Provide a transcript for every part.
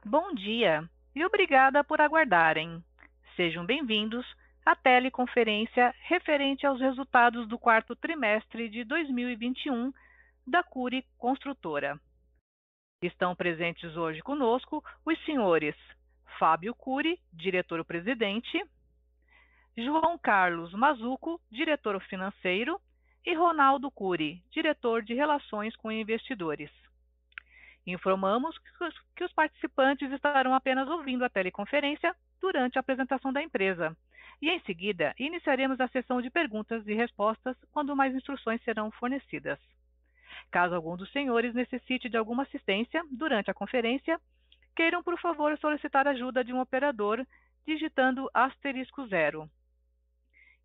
Bom dia e obrigada por aguardarem. Sejam bem-vindos à teleconferência referente aos resultados do quarto trimestre de 2021 da Cury Construtora. Estão presentes hoje conosco os senhores Fábio Cury, diretor-presidente, João Carlos Mazuco, diretor financeiro, e Ronaldo Cury, diretor de Relações com Investidores. Informamos que os participantes estarão apenas ouvindo a teleconferência durante a apresentação da empresa. E em seguida, iniciaremos a sessão de perguntas e respostas quando mais instruções serão fornecidas. Caso algum dos senhores necessite de alguma assistência durante a conferência, queiram, por favor, solicitar ajuda de um operador digitando *0.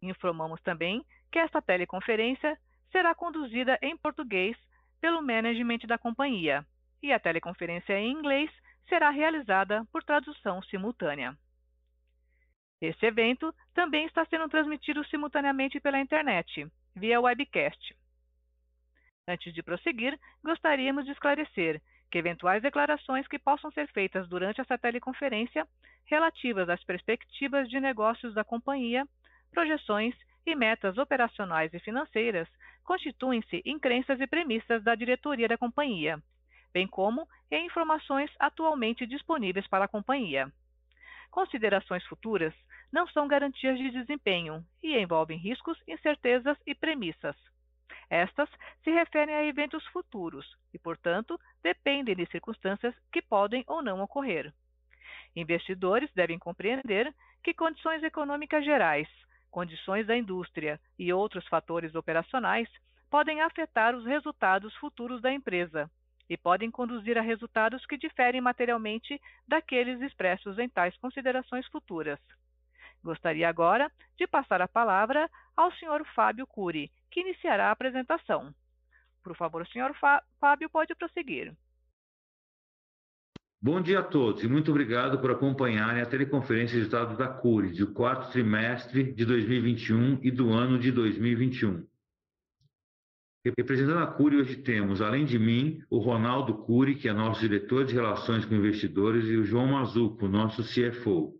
Informamos também que esta teleconferência será conduzida em português pelo management da companhia e a teleconferência em inglês será realizada por tradução simultânea. Este evento também está sendo transmitido simultaneamente pela internet, via webcast. Antes de prosseguir, gostaríamos de esclarecer que eventuais declarações que possam ser feitas durante essa teleconferência relativas às perspectivas de negócios da companhia, projeções e metas operacionais e financeiras constituem-se em crenças e premissas da diretoria da companhia, bem como em informações atualmente disponíveis para a companhia. Considerações futuras não são garantias de desempenho e envolvem riscos, incertezas e premissas. Estas se referem a eventos futuros e, portanto, dependem de circunstâncias que podem ou não ocorrer. Investidores devem compreender que condições econômicas gerais, condições da indústria e outros fatores operacionais podem afetar os resultados futuros da empresa e podem conduzir a resultados que diferem materialmente daqueles expressos em tais considerações futuras. Gostaria agora de passar a palavra ao Sr. Fábio Cury, que iniciará a apresentação. Por favor, Sr. Fábio, pode prosseguir. Bom dia a todos e muito obrigado por acompanharem a teleconferência de resultados da Cury do quarto trimestre de 2021 e do ano de 2021. Representando a Cury hoje temos, além de mim, o Ronaldo Cury, que é nosso diretor de Relações com Investidores, e o João Mazuco, nosso CFO.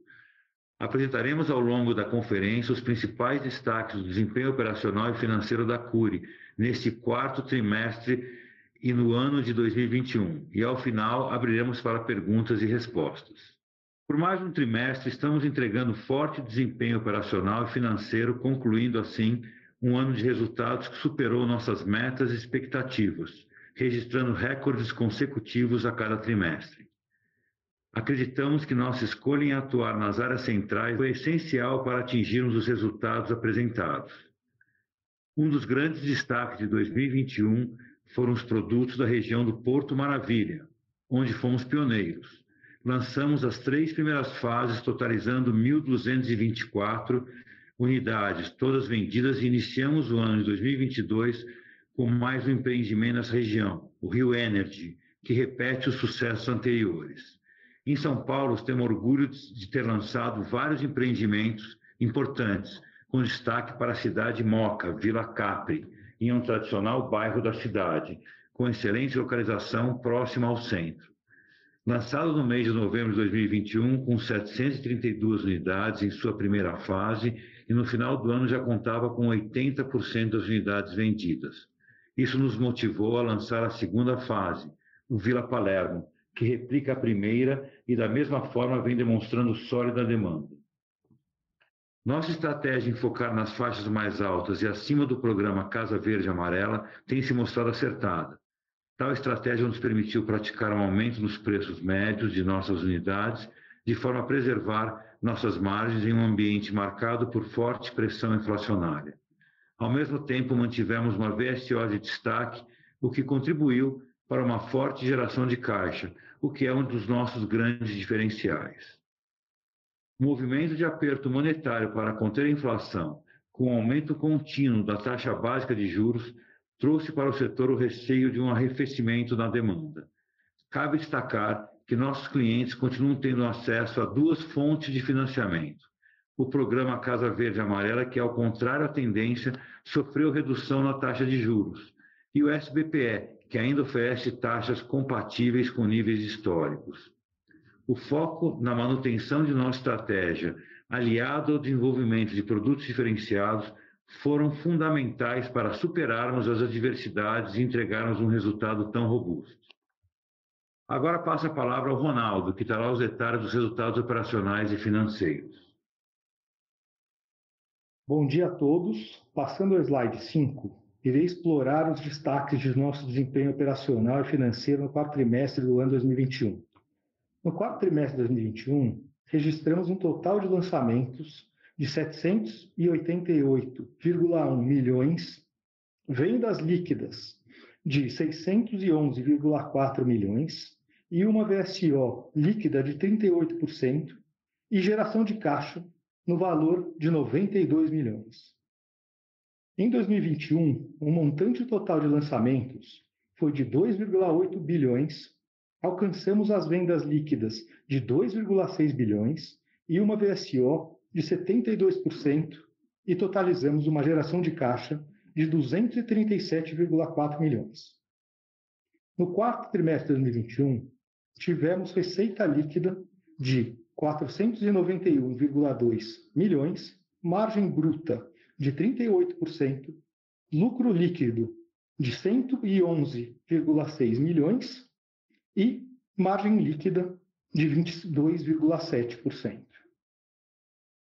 Apresentaremos ao longo da conferência os principais destaques do desempenho operacional e financeiro da Cury neste quarto trimestre e no ano de 2021. E ao final abriremos para perguntas e respostas. Por mais um trimestre, estamos entregando forte desempenho operacional e financeiro, concluindo assim um ano de resultados que superou nossas metas e expectativas, registrando recordes consecutivos a cada trimestre. Acreditamos que nossa escolha em atuar nas áreas centrais foi essencial para atingirmos os resultados apresentados. Um dos grandes destaques de 2021 foram os produtos da região do Porto Maravilha, onde fomos pioneiros. Lançamos as 3 primeiras fases, totalizando 1.224 unidades, todas vendidas, e iniciamos o ano de 2022 com mais um empreendimento nessa região, o Rio Energy, que repete os sucessos anteriores. Em São Paulo, temos orgulho de ter lançado vários empreendimentos importantes, com destaque para a cidade Moca, Vila Capri, em um tradicional bairro da cidade, com excelente localização próxima ao centro. Lançado no mês de novembro de 2021, com 732 unidades em sua primeira fase, e no final do ano já contava com 80% das unidades vendidas. Isso nos motivou a lançar a segunda fase, o Vila Palermo, que replica a primeira e da mesma forma vem demonstrando sólida demanda. Nossa estratégia em focar nas faixas mais altas e acima do programa Casa Verde Amarela tem se mostrado acertada. Tal estratégia nos permitiu praticar um aumento nos preços médios de nossas unidades, de forma a preservar nossas margens em um ambiente marcado por forte pressão inflacionária. Ao mesmo tempo, mantivemos uma VSO de destaque, o que contribuiu para uma forte geração de caixa, o que é um dos nossos grandes diferenciais. O movimento de aperto monetário para conter a inflação, com o aumento contínuo da taxa básica de juros, trouxe para o setor o receio de um arrefecimento na demanda. Cabe destacar que nossos clientes continuam tendo acesso a 2 fontes de financiamento. O programa Casa Verde Amarela, que, ao contrário da tendência, sofreu redução na taxa de juros, e o SBPE, que ainda oferece taxas compatíveis com níveis históricos. O foco na manutenção de nossa estratégia, aliado ao desenvolvimento de produtos diferenciados, foram fundamentais para superarmos as adversidades e entregarmos um resultado tão robusto. Agora passo a palavra ao Ronaldo, que trará os detalhes dos resultados operacionais e financeiros. Bom dia a todos. Passando ao slide 5, irei explorar os destaques de nosso desempenho operacional e financeiro no quarto trimestre do ano 2021. No quarto trimestre de 2021, registramos um total de lançamentos de 788,1 milhões, vendas líquidas de 611,4 milhões e uma VSO líquida de 38% e geração de caixa no valor de 92 milhões. Em 2021, o montante total de lançamentos foi de 2,8 bilhões, alcançamos as vendas líquidas de 2,6 bilhões e uma VSO de 72% e totalizamos uma geração de caixa de 237,4 milhões. No quarto trimestre de 2021, tivemos receita líquida de 491,2 milhões, margem bruta de 38%, lucro líquido de 111,6 milhões e margem líquida de 22,7%.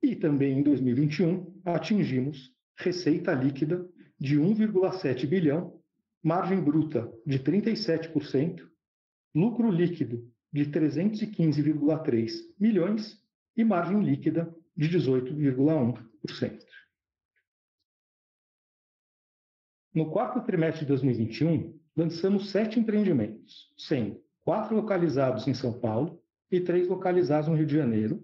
E também em 2021 atingimos receita líquida de 1,7 bilhão, margem bruta de 37%, lucro líquido de 315,3 milhões e margem líquida de 18,1%. No quarto trimestre de 2021, lançamos 7 empreendimentos, sendo 4 localizados em São Paulo e 3 localizados no Rio de Janeiro.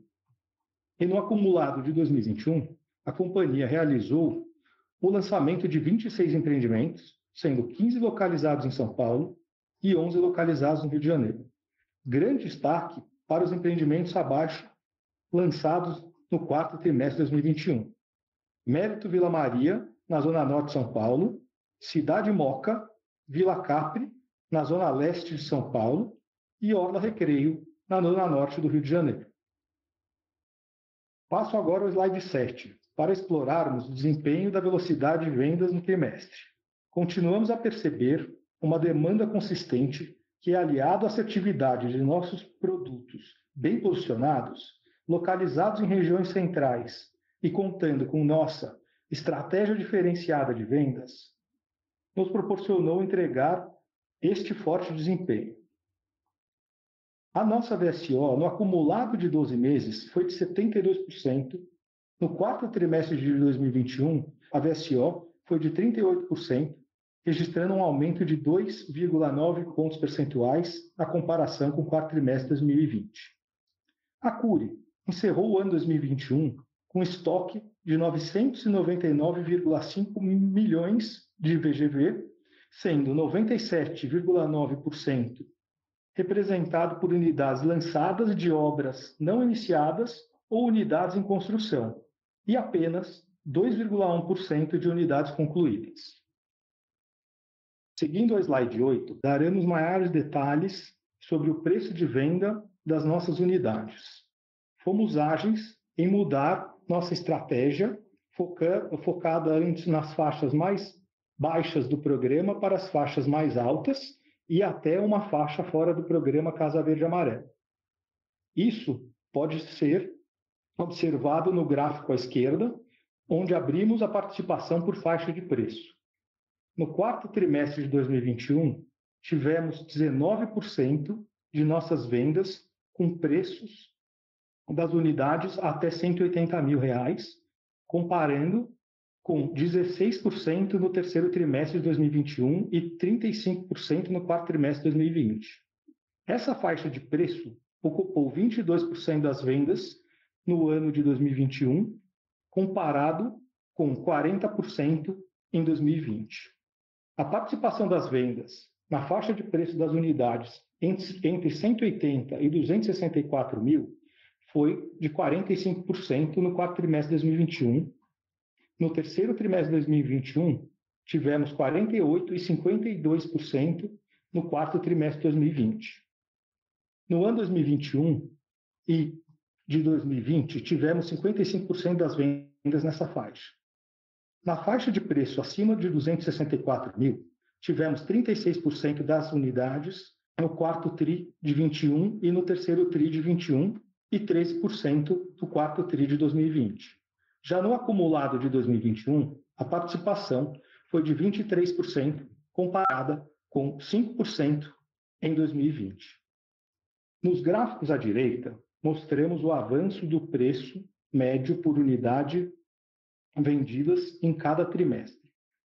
E no acumulado de 2021, a companhia realizou o lançamento de 26 empreendimentos, sendo 15 localizados em São Paulo e 11 localizados no Rio de Janeiro. Grande destaque para os empreendimentos abaixo lançados no quarto trimestre de 2021. Mérito Vila Maria, na Zona Norte de São Paulo, Cidade Moca, Vila Capri, na Zona Leste de São Paulo, e Orla Recreio, na Zona Norte do Rio de Janeiro. Passo agora ao slide 7, para explorarmos o desempenho da velocidade de vendas no trimestre. Continuamos a perceber uma demanda consistente que, aliado à assertividade de nossos produtos bem posicionados, localizados em regiões centrais e contando com nossa estratégia diferenciada de vendas, nos proporcionou entregar este forte desempenho. A nossa VSO, no acumulado de 12 meses, foi de 72%. No quarto trimestre de 2021, a VSO foi de 38%, registrando um aumento de 2,9 pontos percentuais na comparação com o quarto trimestre de 2020. A Cury encerrou o ano 2021 com estoque de 999,5 milhões de VGV, sendo 97,9% representado por unidades lançadas de obras não iniciadas ou unidades em construção, e apenas 2,1% de unidades concluídas. Seguindo ao slide 8, daremos maiores detalhes sobre o preço de venda das nossas unidades. Fomos ágeis em mudar nossa estratégia, focada antes nas faixas mais baixas do programa para as faixas mais altas e até uma faixa fora do programa Casa Verde Amarelo. Isso pode ser observado no gráfico à esquerda, onde abrimos a participação por faixa de preço. No quarto trimestre de 2021, tivemos 19% de nossas vendas com preços das unidades até R$ 180 mil, comparando com 16% no terceiro trimestre de 2021 e 35% no quarto trimestre de 2020. Essa faixa de preço ocupou 22% das vendas no ano de 2021, comparado com 40% em 2020. A participação das vendas na faixa de preço das unidades entre 180 e 264 mil foi de 45% no quarto trimestre de 2021. No terceiro trimestre de 2021, tivemos 48% e 52% no quarto trimestre de 2020. No ano 2021, e de 2020, tivemos 55% das vendas nessa faixa. Na faixa de preço acima de 264 mil, tivemos 36% das unidades no quarto TRI de 21 e no terceiro TRI de 21 e 13% no quarto TRI de 2020. Já no acumulado de 2021, a participação foi de 23%, comparada com 5% em 2020. Nos gráficos à direita, mostramos o avanço do preço médio por unidade vendidas em cada trimestre.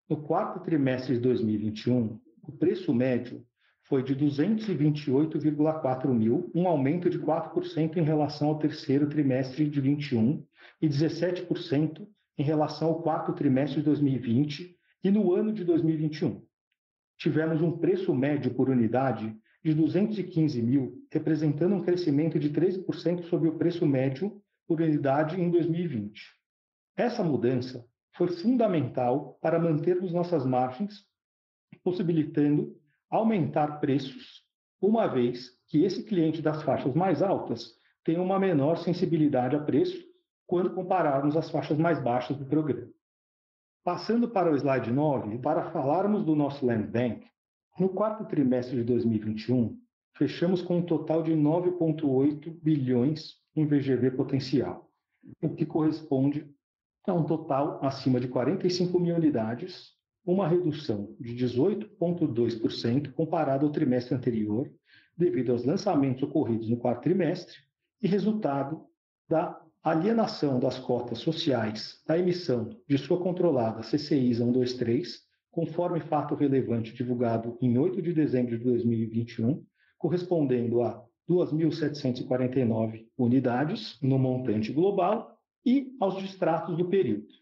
No quarto trimestre de 2021, o preço médio foi de 228,4 mil, um aumento de 4% em relação ao terceiro trimestre de 21 e 17% em relação ao quarto trimestre de 2020 e no ano de 2021. Tivemos um preço médio por unidade de 215 mil, representando um crescimento de 13% sobre o preço médio por unidade em 2020. Essa mudança foi fundamental para mantermos nossas margens, possibilitando aumentar preços, uma vez que esse cliente das faixas mais altas tem uma menor sensibilidade a preço quando compararmos as faixas mais baixas do programa. Passando para o slide 9, para falarmos do nosso Land Bank, no quarto trimestre de 2021, fechamos com um total de 9,8 bilhões em VGV potencial, o que corresponde a um total acima de 45 mil unidades, uma redução de 18,2% comparado ao trimestre anterior, devido aos lançamentos ocorridos no quarto trimestre e resultado da alienação das cotas sociais da emissão de sua controlada CCI 123, conforme fato relevante divulgado em 8 de dezembro de 2021, correspondendo a 2.749 unidades no montante global e aos distratos do período.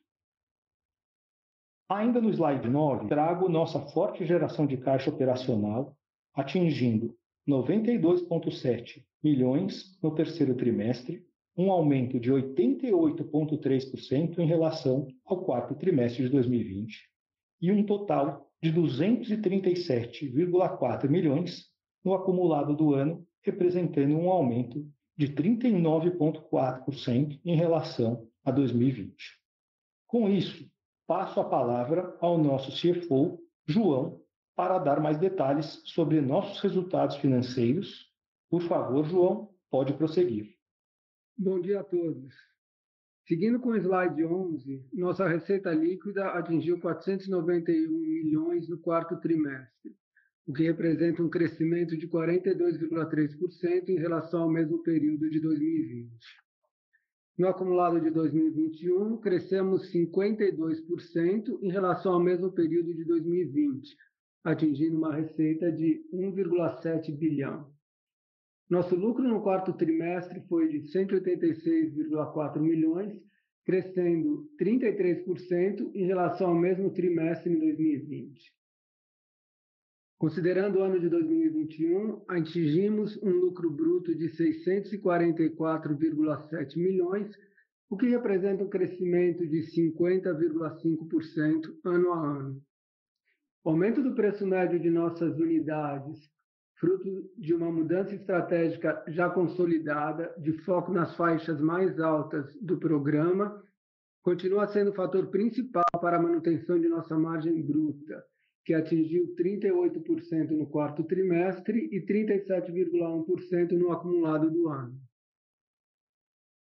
Ainda no slide 9, trago nossa forte geração de caixa operacional, atingindo 92,7 milhões no terceiro trimestre, um aumento de 88,3% em relação ao quarto trimestre de 2020, e um total de 237,4 milhões no acumulado do ano, representando um aumento de 39,4% em relação a 2020. Com isso, passo a palavra ao nosso CFO, João, para dar mais detalhes sobre nossos resultados financeiros. Por favor, João, pode prosseguir. Bom dia a todos. Seguindo com o slide 11, nossa receita líquida atingiu 491 milhões no quarto trimestre, o que representa um crescimento de 42,3% em relação ao mesmo período de 2020. No acumulado de 2021, crescemos 52% em relação ao mesmo período de 2020, atingindo uma receita de 1,7 bilhão. Nosso lucro no quarto trimestre foi de 186,4 milhões, crescendo 33% em relação ao mesmo trimestre em 2020. Considerando o ano de 2021, atingimos um lucro bruto de 644,7 milhões, o que representa um crescimento de 50,5% ano a ano. O aumento do preço médio de nossas unidades, fruto de uma mudança estratégica já consolidada, de foco nas faixas mais altas do programa, continua sendo o fator principal para a manutenção de nossa margem bruta, que atingiu 38% no quarto trimestre e 37,1% no acumulado do ano.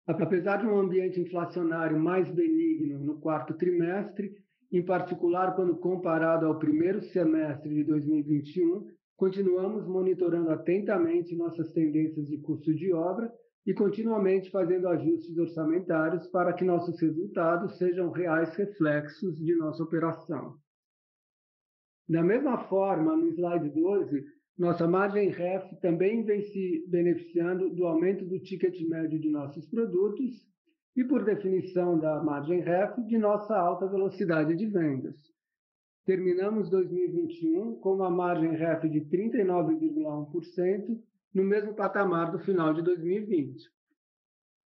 Apesar de um ambiente inflacionário mais benigno no quarto trimestre, em particular quando comparado ao primeiro semestre de 2021, continuamos monitorando atentamente nossas tendências de custo de obra e continuamente fazendo ajustes orçamentários para que nossos resultados sejam reais reflexos de nossa operação. Da mesma forma, no slide 12, nossa margem REF também vem se beneficiando do aumento do ticket médio de nossos produtos e, por definição da margem REF, de nossa alta velocidade de vendas. Terminamos 2021 com uma margem REF de 39,1%, no mesmo patamar do final de 2020.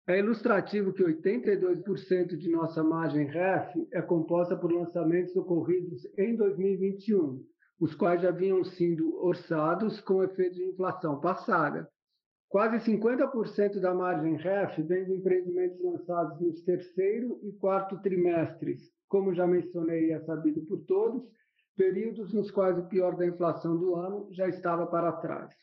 É ilustrativo que 82% de nossa margem REF é composta por lançamentos ocorridos em 2021, os quais já vinham sendo orçados com efeito de inflação passada, Quase 50% da margem REF vem de empreendimentos lançados nos terceiro e quarto trimestres, como já mencionei e é sabido por todos, períodos nos quais o pior da inflação do ano já estava para trás.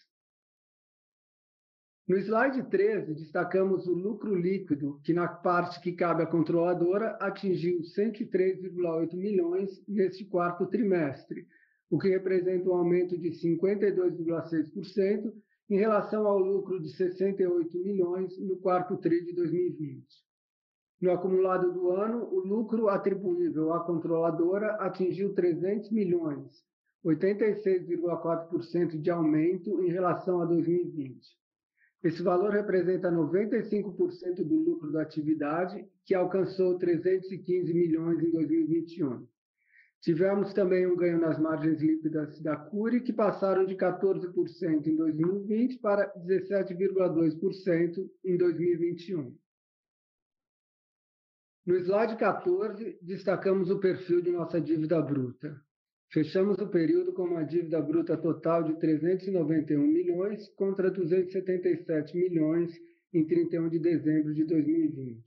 No slide 13, destacamos o lucro líquido, que na parte que cabe à controladora atingiu 103,8 milhões neste quarto trimestre, o que representa um aumento de 52,6% em relação ao lucro de 68 milhões no quarto tri de 2020. No acumulado do ano, o lucro atribuível à controladora atingiu 300 milhões, 86,4% de aumento em relação a 2020. Esse valor representa 95% do lucro da atividade, que alcançou 315 milhões em 2021. Tivemos também um ganho nas margens líquidas da Cury, que passaram de 14% em 2020 para 17,2% em 2021. No slide 14, destacamos o perfil de nossa dívida bruta. Fechamos o período com uma dívida bruta total de 391 milhões contra 277 milhões em 31 de dezembro de 2020.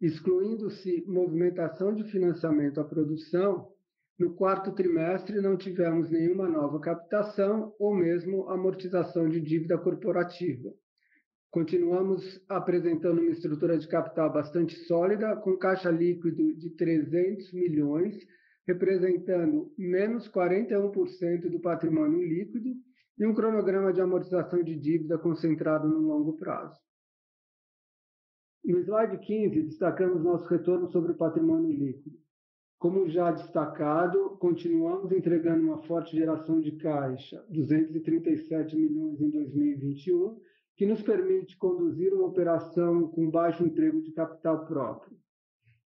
Excluindo-se movimentação de financiamento à produção, no quarto trimestre não tivemos nenhuma nova captação ou mesmo amortização de dívida corporativa. Continuamos apresentando uma estrutura de capital bastante sólida, com caixa líquido de 300 milhões, representando menos 41% do patrimônio líquido e um cronograma de amortização de dívida concentrado no longo prazo. No slide 15, destacamos nosso retorno sobre o patrimônio líquido. Como já destacado, continuamos entregando uma forte geração de caixa, 237 milhões em 2021, que nos permite conduzir uma operação com baixo emprego de capital próprio.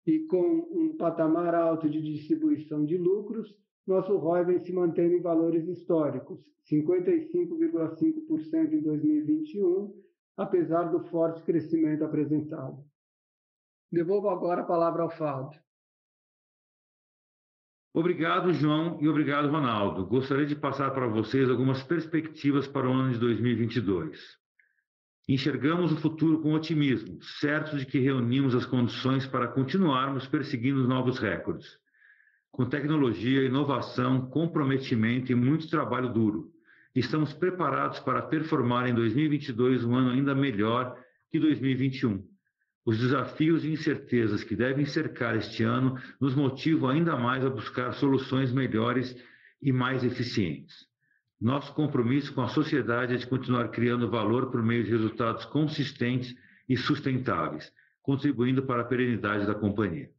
E com um patamar alto de distribuição de lucros, nosso ROI vem se mantendo em valores históricos, 55,5% em 2021, apesar do forte crescimento apresentado. Devolvo agora a palavra ao Fábio. Obrigado, João, e obrigado, Ronaldo. Gostaria de passar para vocês algumas perspectivas para o ano de 2022. Enxergamos o futuro com otimismo, certos de que reunimos as condições para continuarmos perseguindo novos recordes. Com tecnologia, inovação, comprometimento e muito trabalho duro, estamos preparados para performar em 2022 um ano ainda melhor que 2021. Os desafios e incertezas que devem cercar este ano nos motivam ainda mais a buscar soluções melhores e mais eficientes. Nosso compromisso com a sociedade é de continuar criando valor por meio de resultados consistentes e sustentáveis, contribuindo para a perenidade da companhia.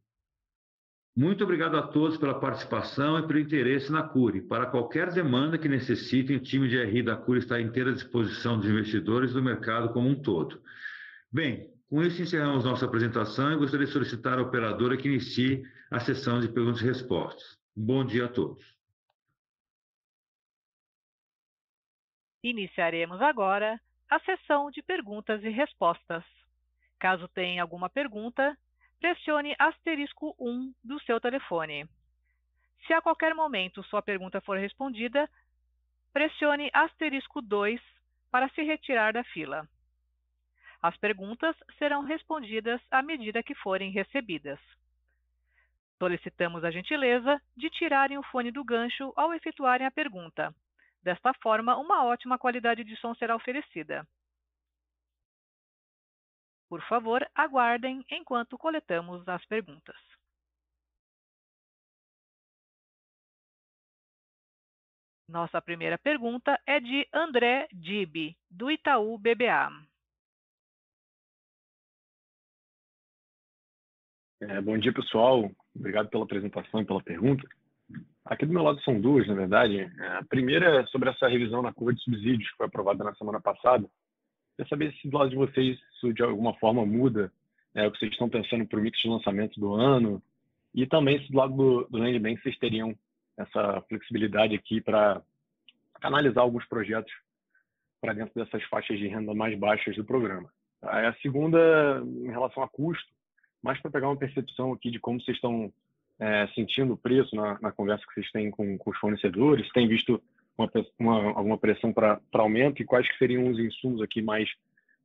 Muito obrigado a todos pela participação e pelo interesse na Cury. Para qualquer demanda que necessitem, o time de RI da Cury está à inteira disposição dos investidores e do mercado como um todo. Bem, com isso encerramos nossa apresentação e gostaria de solicitar à operadora que inicie a sessão de perguntas e respostas. Um bom dia a todos. Iniciaremos agora a sessão de perguntas e respostas. Caso tenha alguma pergunta, pressione asterisco 1 do seu telefone. Se a qualquer momento sua pergunta for respondida, pressione asterisco 2 para se retirar da fila. As perguntas serão respondidas à medida que forem recebidas. Solicitamos a gentileza de tirarem o fone do gancho ao efetuarem a pergunta. Desta forma, uma ótima qualidade de som será oferecida. Por favor, aguardem enquanto coletamos as perguntas. Nossa primeira pergunta é de André Dibe, do Itaú BBA. Bom dia, pessoal. Obrigado pela apresentação e pela pergunta. Aqui do meu lado são duas, na verdade. A primeira é sobre essa revisão na curva de subsídios, que foi aprovada na semana passada. Queria saber se do lado de vocês isso de alguma forma muda o que vocês estão pensando para o mix de lançamento do ano, e também se do lado do Land Bank vocês teriam essa flexibilidade aqui para canalizar alguns projetos para dentro dessas faixas de renda mais baixas do programa. A segunda, em relação a custo, mais para pegar uma percepção aqui de como vocês estão sentindo o preço na conversa que vocês têm com os fornecedores, tem visto alguma pressão para aumento, e quais que seriam os insumos aqui mais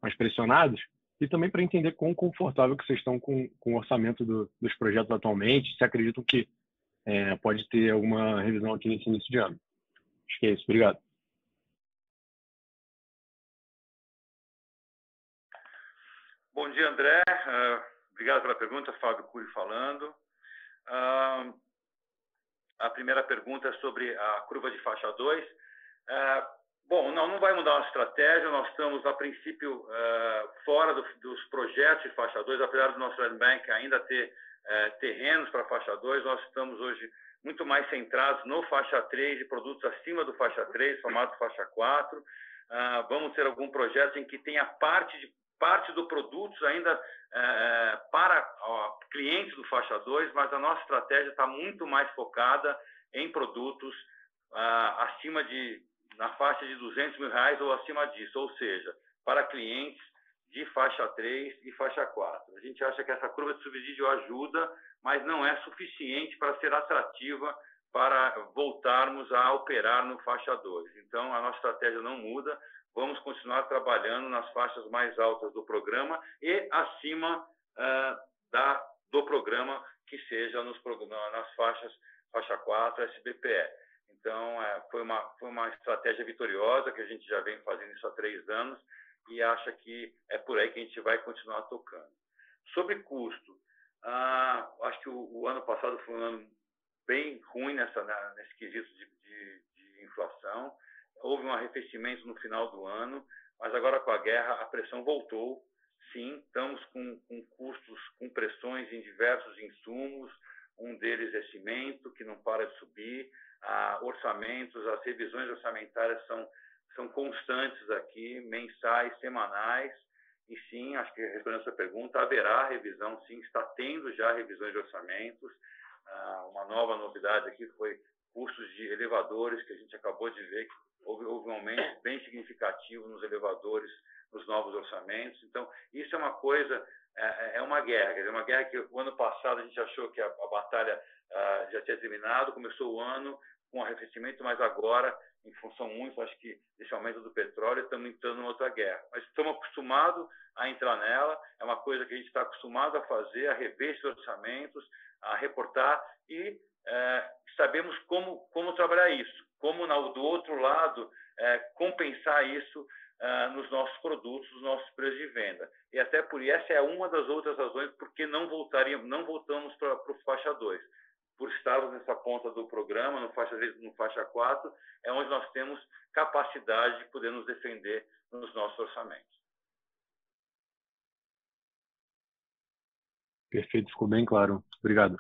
mais pressionados, e também para entender quão confortável que vocês estão com o orçamento dos projetos atualmente, se acreditam que pode ter alguma revisão aqui nesse início de ano. Acho que é isso. Obrigado. Bom dia, André. Obrigado pela pergunta, Fábio Cury falando. A primeira pergunta é sobre a curva de faixa 2. Bom, não vai mudar a estratégia. Nós estamos, a princípio, fora dos projetos de faixa 2, apesar do nosso land bank ainda ter terrenos para faixa 2, nós estamos hoje muito mais centrados no faixa 3 e produtos acima do faixa 3, formato faixa 4. Vamos ter algum projeto em que tenha parte do produto ainda para clientes do faixa 2, mas a nossa estratégia está muito mais focada em produtos na faixa de R$200 mil ou acima disso, ou seja, para clientes de faixa 3 e faixa 4. A gente acha que essa curva de subsídio ajuda, mas não é suficiente para ser atrativa para voltarmos a operar no faixa 2. Então, a nossa estratégia não muda. Vamos continuar trabalhando nas faixas mais altas do programa e acima do programa, que seja nas faixas faixa 4, SBPE. Então, foi uma estratégia vitoriosa que a gente já vem fazendo isso há 3 anos e acha que é por aí que a gente vai continuar tocando. Sobre custo, acho que o ano passado foi um ano bem ruim nesse quesito de inflação. Houve um arrefecimento no final do ano, mas agora com a guerra a pressão voltou. Sim, estamos com custos, com pressões em diversos insumos, um deles é cimento, que não para de subir, orçamentos, as revisões orçamentárias são constantes aqui, mensais, semanais, e sim, acho que respondendo a sua pergunta, haverá revisão, sim, está tendo já revisões de orçamentos. Uma nova novidade aqui foi custos de elevadores, que a gente acabou de ver que houve um aumento bem significativo nos elevadores, nos novos orçamentos. Então, isso é uma coisa, é uma guerra. Quer dizer, uma guerra que o ano passado a gente achou que a batalha já tinha terminado, começou o ano com arrefecimento, mas agora, em função muito, acho que desse aumento do petróleo, estamos entrando em outra guerra. Mas estamos acostumados a entrar nela, é uma coisa que a gente está acostumado a fazer, a rever esses orçamentos, a reportar e sabemos como trabalhar isso, como do outro lado compensar isso nos nossos produtos, nos nossos preços de venda. E até por isso, essa é uma das outras razões por que não voltamos para o faixa 2. Por estarmos nessa ponta do programa, no faixa 3, no faixa 4, é onde nós temos capacidade de poder nos defender nos nossos orçamentos. Perfeito, ficou bem claro. Obrigado.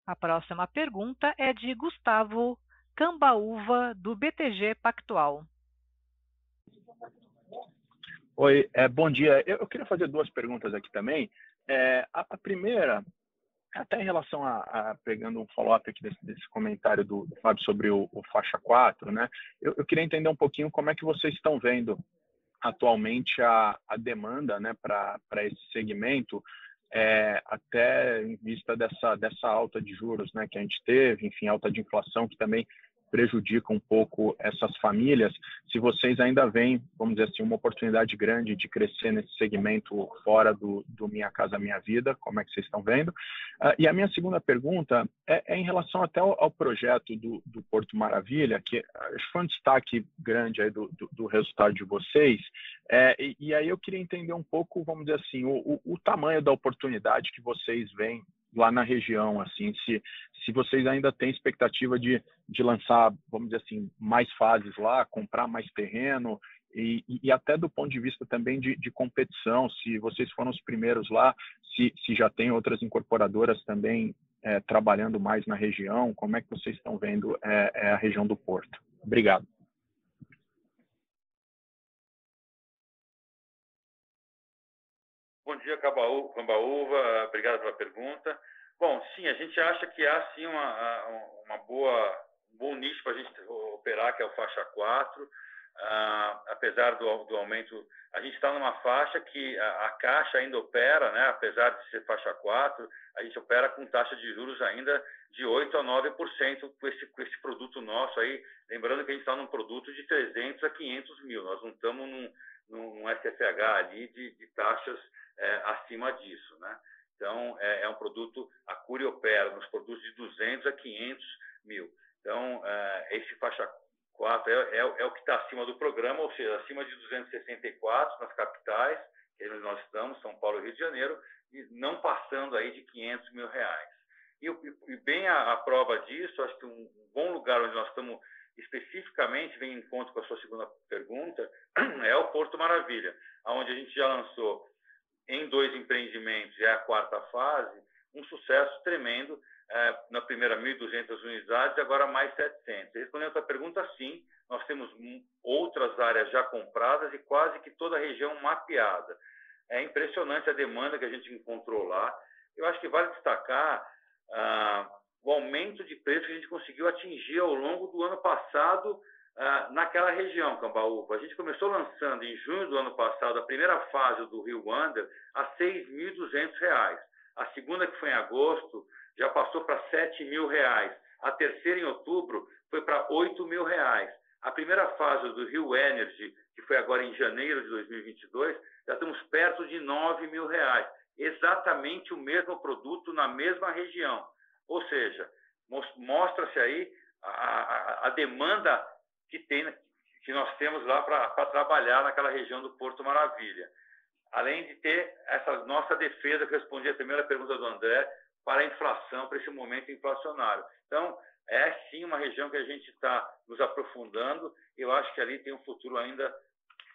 A próxima pergunta é de Gustavo Cambaúva, do BTG Pactual. Oi, bom dia. Eu queria fazer 2 perguntas aqui também. A primeira, até em relação pegando um follow-up aqui desse comentário do Fábio sobre o faixa 4, né? Eu queria entender um pouquinho como é que vocês estão vendo atualmente a demanda, né, para esse segmento, até em vista dessa alta de juros, né, que a gente teve, enfim, alta de inflação que também prejudica um pouco essas famílias. Se vocês ainda veem, vamos dizer assim, uma oportunidade grande de crescer nesse segmento fora do Minha Casa Minha Vida, como é que vocês estão vendo? E a minha segunda pergunta é em relação até ao projeto do Porto Maravilha, que acho que foi um destaque grande aí do resultado de vocês, e aí eu queria entender um pouco, vamos dizer assim, o tamanho da oportunidade que vocês veem lá na região, assim, se vocês ainda têm expectativa de lançar, vamos dizer assim, mais fases lá, comprar mais terreno, e até do ponto de vista também de competição, se vocês foram os primeiros lá, se já tem outras incorporadoras também trabalhando mais na região, como é que vocês estão vendo a região do Porto? Obrigado. Bom dia, Cambaúva. Obrigado pela pergunta. Bom, sim, a gente acha que há sim um bom nicho para a gente operar, que é o faixa 4. apesar do aumento, a gente está numa faixa que a Caixa ainda opera, né, apesar de ser faixa 4, a gente opera com taxa de juros ainda de 8% a 9% com esse produto nosso aí, lembrando que a gente está num produto de 300 a 500 mil, nós não estamos num SFH ali de taxas acima disso, né? Então, é um produto, a Cury opera nos produtos de 200 a 500 mil. Então, esse faixa 4 é o que está acima do programa, ou seja, acima de 264 nas capitais, que nós estamos, São Paulo e Rio de Janeiro, e não passando aí de 500 mil reais. E bem a prova disso, acho que um bom lugar onde nós estamos especificamente, vem em encontro com a sua segunda pergunta, é o Porto Maravilha, onde a gente já lançou em 2 empreendimentos, é a 4ª fase, um sucesso tremendo, na primeira 1.200 unidades, agora mais 700. Respondendo a sua pergunta, sim, nós temos outras áreas já compradas e quase que toda a região mapeada. É impressionante a demanda que a gente encontrou lá. Eu acho que vale destacar o aumento de preço que a gente conseguiu atingir ao longo do ano passado naquela região, Cambaúva. A gente começou lançando em junho do ano passado a primeira fase do Rio Wander a R$ 6.200. A segunda, que foi em agosto, já passou para R$ 7.000. A terceira, em outubro, foi para R$ 8.000. A primeira fase do Rio Energy, que foi agora em janeiro de 2022, já estamos perto de R$ 9.000. Exatamente o mesmo produto na mesma região. Ou seja, mostra-se aí a demanda que nós temos lá para trabalhar naquela região do Porto Maravilha. Além de ter essa nossa defesa, que respondia a primeira pergunta do André, para a inflação, para esse momento inflacionário. Então, é sim uma região que a gente está nos aprofundando. Eu acho que ali tem um futuro ainda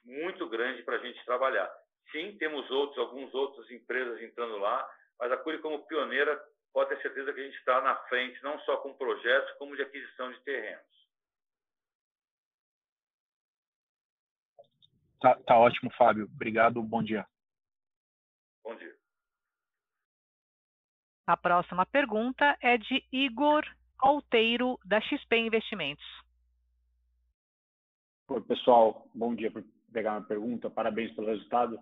muito grande para a gente trabalhar. Sim, temos algumas outras empresas entrando lá, mas a Cury, como pioneira, pode ter certeza que a gente está na frente, não só com projetos, como de aquisição de terrenos. Tá ótimo, Fábio. Obrigado, bom dia. Bom dia. A próxima pergunta é de Igor Alteiro, da XP Investimentos. Oi, pessoal. Bom dia por pegar uma pergunta. Parabéns pelo resultado.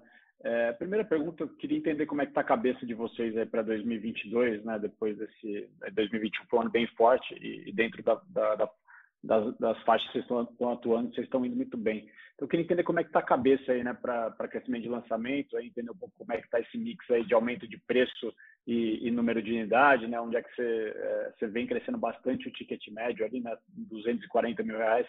Primeira pergunta, eu queria entender como é que está a cabeça de vocês aí para 2022, né? Depois desse 2021 foi um ano bem forte e dentro das faixas que vocês estão atuando, vocês estão indo muito bem. Então, eu queria entender como é que está a cabeça aí, né, para crescimento de lançamento, aí, entender um pouco como é que está esse mix aí de aumento de preço e número de unidade, né, onde é que você vem crescendo bastante o ticket médio ali, né, 240 mil reais.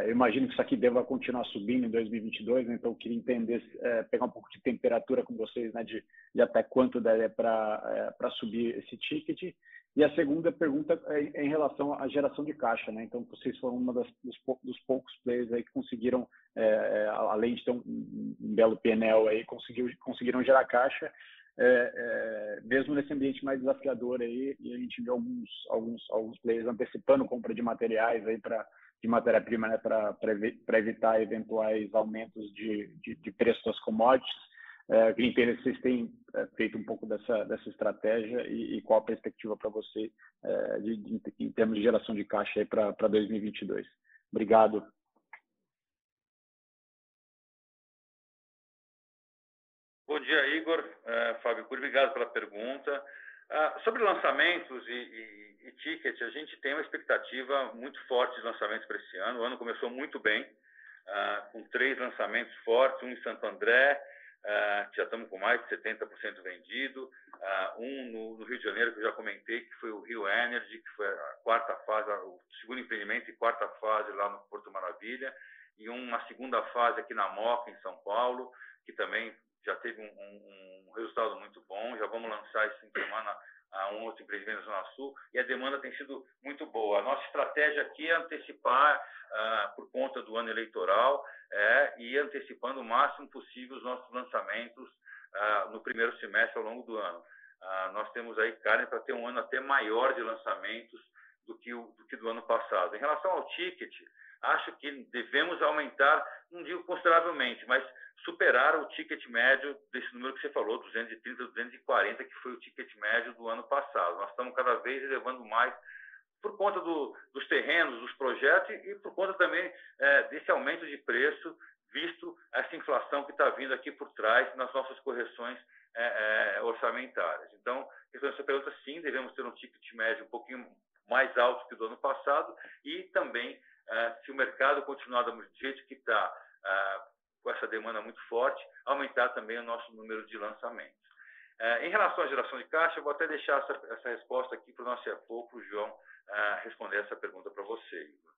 Eu imagino que isso aqui deva continuar subindo em 2022, né, então eu queria entender, pegar um pouco de temperatura com vocês, né, de até quanto daria para subir esse ticket. E a segunda pergunta é em relação à geração de caixa, né? Então, vocês foram uma dos poucos players aí que conseguiram, além de ter um belo PNL aí, conseguiram gerar caixa, mesmo nesse ambiente mais desafiador aí, e a gente viu alguns players antecipando compra de materiais aí de matéria-prima, né, para evitar eventuais aumentos de preço das commodities. Eu queria entender se vocês têm feito um pouco dessa estratégia e qual a perspectiva para você em termos de geração de caixa para 2022. Obrigado. Bom dia, Igor. Fábio Cury, obrigado pela pergunta. Sobre lançamentos e ticket, a gente tem uma expectativa muito forte de lançamentos para esse ano. O ano começou muito bem, com 3 lançamentos fortes, um em Santo André, já estamos com mais de 70% vendido, um no Rio de Janeiro, que eu já comentei, que foi o Rio Energy, que foi a 4ª fase, o segundo empreendimento e 4ª fase lá no Porto Maravilha, e uma segunda fase aqui na Moca, em São Paulo, que também já teve um resultado muito bom. Já vamos lançar essa semana um outro empreendimento na Zona Sul, e a demanda tem sido muito boa. A nossa estratégia aqui é antecipar, por conta do ano eleitoral, e antecipando o máximo possível os nossos lançamentos no primeiro semestre, ao longo do ano. Nós temos aí carne para ter um ano até maior de lançamentos do que do ano passado. Em relação ao ticket, acho que devemos aumentar, não digo consideravelmente, mas superar o ticket médio desse número que você falou, 230, 240, que foi o ticket médio do ano passado. Nós estamos cada vez elevando mais, por conta dos terrenos, dos projetos e por conta também desse aumento de preço, visto essa inflação que está vindo aqui por trás nas nossas correções orçamentárias. Então, essa pergunta, sim, devemos ter um ticket médio um pouquinho mais alto que o do ano passado e também, se o mercado continuar do jeito que está, com essa demanda muito forte, aumentar também o nosso número de lançamentos. Em relação à geração de caixa, eu vou até deixar essa resposta aqui para o nosso CFO, para o João, responder essa pergunta para você, Igor.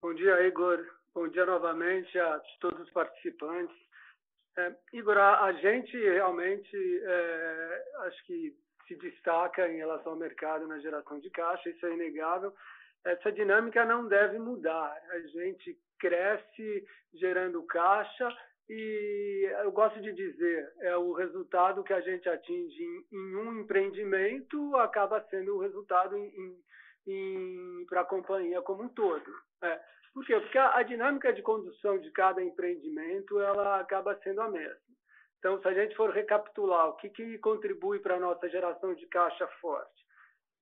Bom dia, Igor. Bom dia novamente a todos os participantes. Igor, a gente realmente acho que se destaca em relação ao mercado na geração de caixa, isso é inegável. Essa dinâmica não deve mudar. A gente cresce gerando caixa e eu gosto de dizer, o resultado que a gente atinge em um empreendimento acaba sendo o resultado para a companhia como um todo. Por quê? Porque a dinâmica de condução de cada empreendimento ela acaba sendo a mesma. Então, se a gente for recapitular o que contribui para a nossa geração de caixa forte,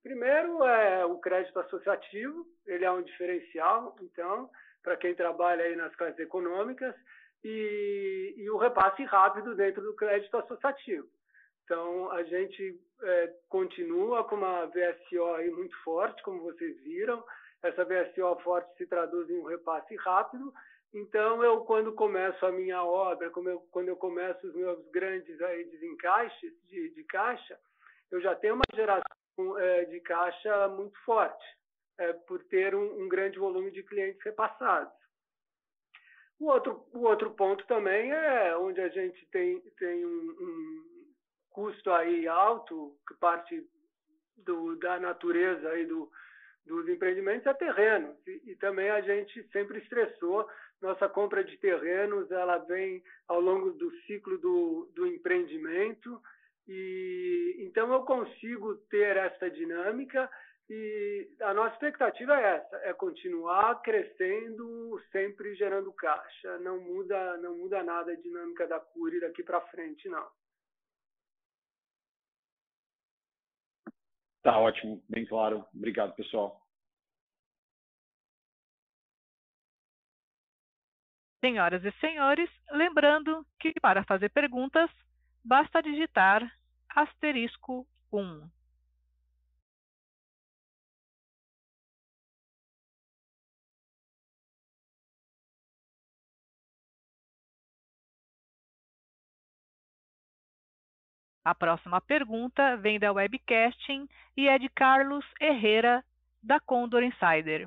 primeiro é o crédito associativo, ele é um diferencial, então, para quem trabalha aí nas classes econômicas, e o repasse rápido dentro do crédito associativo. Então, a gente continua com uma VSO aí muito forte, como vocês viram. Essa VSO forte se traduz em um repasse rápido. Então, eu, quando começo a minha obra, quando eu começo os meus grandes aí desencaixes de caixa, eu já tenho uma geração de caixa muito forte, por ter um grande volume de clientes repassados. O outro ponto também é onde a gente tem um custo aí alto, que parte da natureza aí dos empreendimentos, é terrenos. E também a gente sempre estressou. Nossa compra de terrenos ela vem ao longo do ciclo do empreendimento. E então eu consigo ter essa dinâmica. E a nossa expectativa é essa, é continuar crescendo, sempre gerando caixa. Não muda nada a dinâmica da Cury daqui para frente, não. Tá ótimo, bem claro. Obrigado, pessoal. Senhoras e senhores, lembrando que para fazer perguntas, basta digitar *1. A próxima pergunta vem da webcasting e é de Carlos Herrera, da Condor Insider.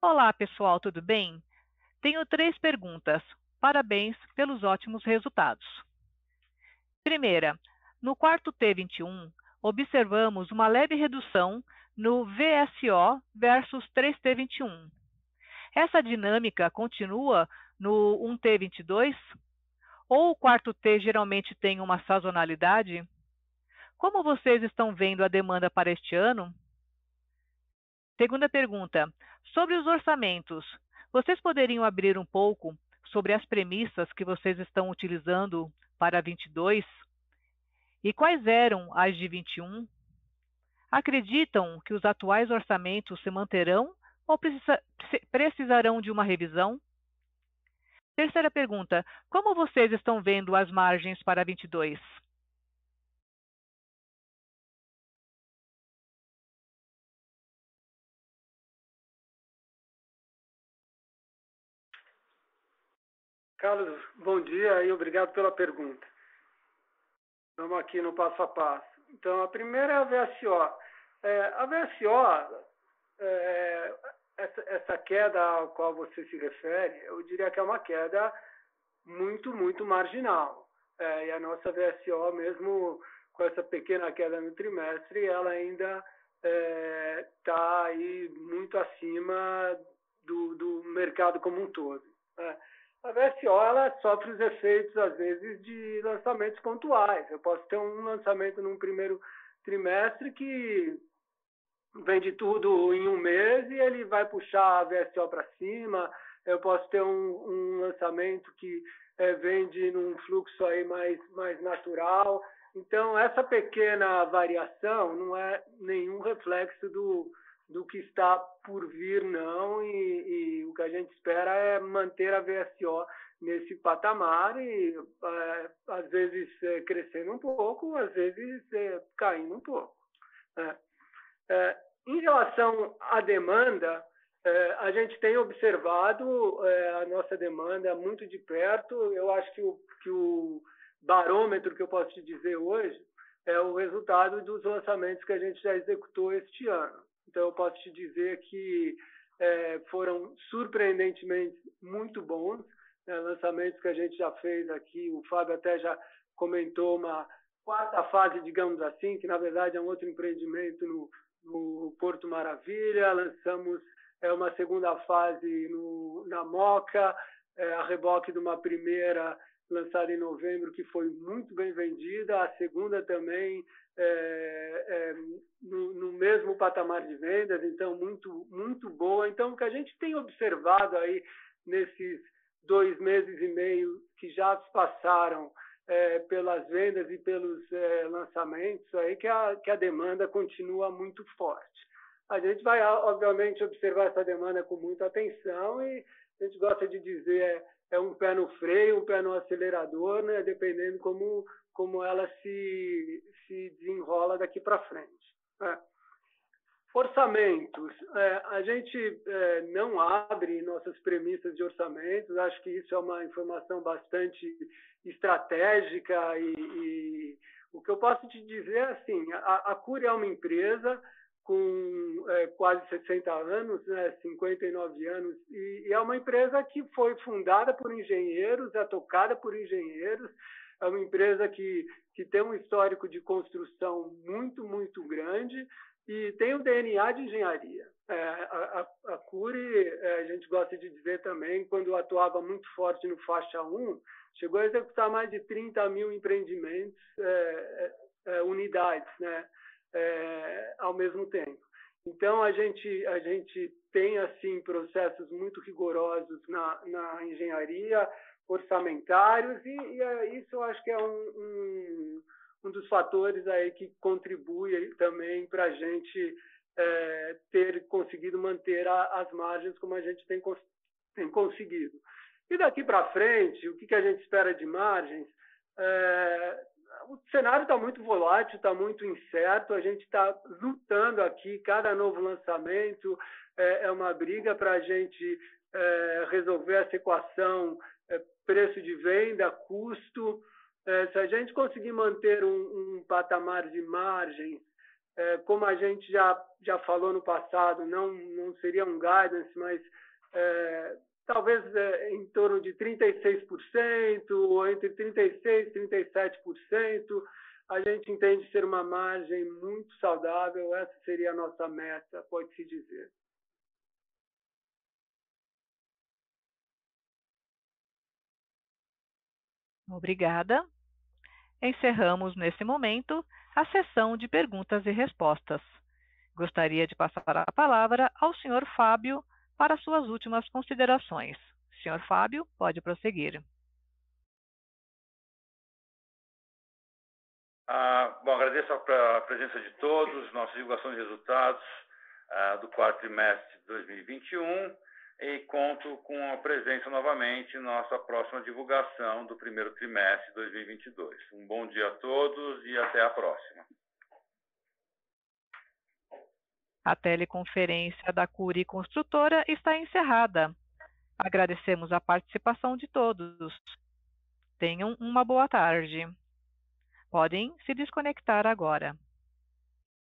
Olá, pessoal, tudo bem? Tenho 3 perguntas. Parabéns pelos ótimos resultados. Primeira, no quarto T21, observamos uma leve redução no VSO versus 3T21. Essa dinâmica continua no 1T22? Ou o quarto T geralmente tem uma sazonalidade? Como vocês estão vendo a demanda para este ano? Segunda pergunta, sobre os orçamentos, vocês poderiam abrir um pouco sobre as premissas que vocês estão utilizando para 22? E quais eram as de 21? Acreditam que os atuais orçamentos se manterão ou precisarão de uma revisão? Terceira pergunta, como vocês estão vendo as margens para 22? Carlos, bom dia e obrigado pela pergunta. Vamos aqui no passo a passo. Então, a primeira é a VSO. A VSO, essa queda à qual você se refere, eu diria que é uma queda muito, muito marginal. E a nossa VSO, mesmo com essa pequena queda no trimestre, ela ainda está aí muito acima do mercado como um todo. A VSO ela sofre os efeitos, às vezes, de lançamentos pontuais. Eu posso ter um lançamento num primeiro trimestre que vende tudo em um mês e ele vai puxar a VSO para cima. Eu posso ter um lançamento que vende num fluxo aí mais natural. Então, essa pequena variação não é nenhum reflexo do que está por vir, não, e o que a gente espera é manter a VSO nesse patamar e, às vezes, crescendo um pouco, às vezes, caindo um pouco. Em relação à demanda, a gente tem observado a nossa demanda muito de perto. Eu acho que o barômetro que eu posso te dizer hoje é o resultado dos lançamentos que a gente já executou este ano. Então, eu posso te dizer que foram surpreendentemente muito bons, né, lançamentos que a gente já fez aqui. O Fábio até já comentou uma quarta fase, digamos assim, que na verdade é um outro empreendimento no Porto Maravilha. Lançamos uma segunda fase na Moca, a reboque de uma primeira lançada em novembro, que foi muito bem vendida, a segunda também no mesmo patamar de vendas, então muito, muito boa. Então, o que a gente tem observado aí nesses 2 meses e meio que já passaram pelas vendas e pelos lançamentos, aí que a demanda continua muito forte. A gente vai, obviamente, observar essa demanda com muita atenção e a gente gosta de dizer é um pé no freio, um pé no acelerador, né, dependendo como ela se desenrola daqui para frente. Orçamentos. A gente não abre nossas premissas de orçamentos. Acho que isso é uma informação bastante estratégica e o que eu posso te dizer é assim, a Cury é uma empresa com quase 60 anos, né, 59 anos, e é uma empresa que foi fundada por engenheiros, é tocada por engenheiros, é uma empresa que tem um histórico de construção muito, muito grande e tem um DNA de engenharia. A Cury, a gente gosta de dizer também, quando atuava muito forte no faixa 1, chegou a executar mais de 30 mil empreendimentos, unidades, né? Ao mesmo tempo. Então, a gente tem, assim, processos muito rigorosos na engenharia, orçamentários, e isso eu acho que é um dos fatores aí que contribui também para a gente ter conseguido manter as margens como a gente tem conseguido. E daqui para frente, o que a gente espera de margens? O cenário está muito volátil, está muito incerto, a gente está lutando aqui, cada novo lançamento é uma briga para a gente resolver essa equação preço de venda, custo. Se a gente conseguir manter um patamar de margem, como a gente já falou no passado, não seria um guidance, mas talvez em torno de 36%, ou entre 36% e 37%, a gente entende ser uma margem muito saudável. Essa seria a nossa meta, pode-se dizer. Obrigada. Encerramos, nesse momento, a sessão de perguntas e respostas. Gostaria de passar a palavra ao Sr. Fábio para suas últimas considerações. Sr. Fábio, pode prosseguir. Bom, agradeço a presença de todos, nossa divulgação de resultados do quarto trimestre de 2021 e conto com a presença novamente em nossa próxima divulgação do primeiro trimestre de 2022. Um bom dia a todos e até a próxima. A teleconferência da Cury Construtora está encerrada. Agradecemos a participação de todos. Tenham uma boa tarde. Podem se desconectar agora.